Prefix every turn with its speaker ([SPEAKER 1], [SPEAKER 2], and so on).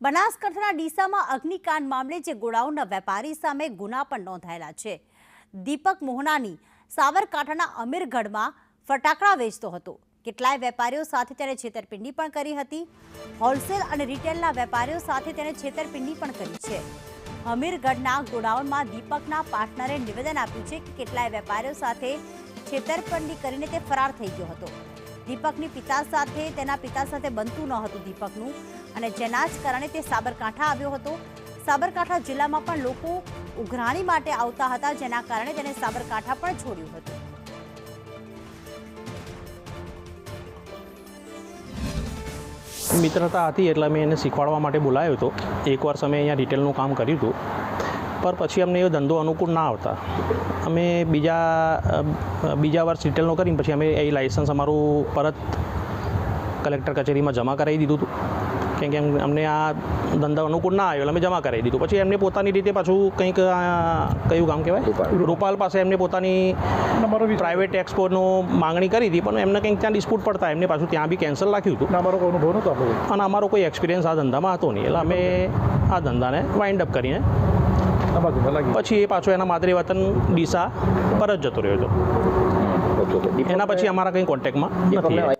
[SPEAKER 1] બનાસકાંઠાના ડીસામાં અગ્નિકાંડ મામલે જે ગોડાઉનના વેપારી સામે ગુના પણ નોંધાયેલા છે। દીપક મોહનાની સાબરકાંઠાના અમીરગઢમાં ફટાકડા વેચતો હતો। કેટલાય વેપારીઓ સાથે તેણે છેતરપિંડી પણ કરી હતી। હોલસેલ અને રિટેલના વેપારીઓ સાથે તેણે છેતરપિંડી પણ કરી છે। અમીરગઢના ગોડાઉનમાં દીપકના પાર્ટનરે નિવેદન આપ્યું છે કે કેટલાય વેપારીઓ સાથે છેતરપિંડી કરીને તે ફરાર થઈ ગયો હતો। દીપકની પિતા સાથે બનતું ન હતું દીપકનું, અને જેના જ કારણે તે સાબરકાંઠા આવ્યો હતો। સાબરકાંઠા જિલ્લામાં પણ લોકો ઉઘરાણી માટે આવતા હતા, જેના કારણે તેને સાબરકાંઠા પણ છોડ્યું હતું।
[SPEAKER 2] મિત્રતા હતી એટલે મેં એને શીખવાડવા માટે બોલાવ્યો હતો। એક વર્ષ અમે અહીંયા રિટેલનું કામ કર્યું હતું, પર પછી અમને એ ધંધો અનુકૂળ ના આવતા અમે બીજા વર્ષ રિટેલનો કરીને પછી અમે એ લાઇસન્સ અમારું પરત કલેક્ટર કચેરીમાં જમા કરાવી દીધું હતું, કેમ કે અમને આ ધંધો અનુકૂળ ના આવ્યો એટલે અમે જમા કરાવી દીધું। પછી એમને પોતાની રીતે પાછું કંઈક કયું ગામ કહેવાય રૂપાલ પાસે એમને પોતાની પ્રાઇવેટ એક્સપોર્ટનું માંગણી કરી હતી, પણ એમને કંઈક ત્યાં ડિસ્પ્યુટ પડતા એમને પાછું ત્યાં બી કેન્સલ રાખ્યું હતું।
[SPEAKER 3] અમારો કોઈ અનુભવ નહોતો
[SPEAKER 2] અને અમારો કોઈ એક્સપિરિયન્સ આ ધંધામાં હતો નહીં, એટલે અમે આ ધંધાને વાઇન્ડ અપ કરીને પછી એ પાછો એના માદરે વતન ડીસા પરત જતો રહ્યો હતો। એના પછી અમારા કંઈ કોન્ટેક્ટમાં નથી।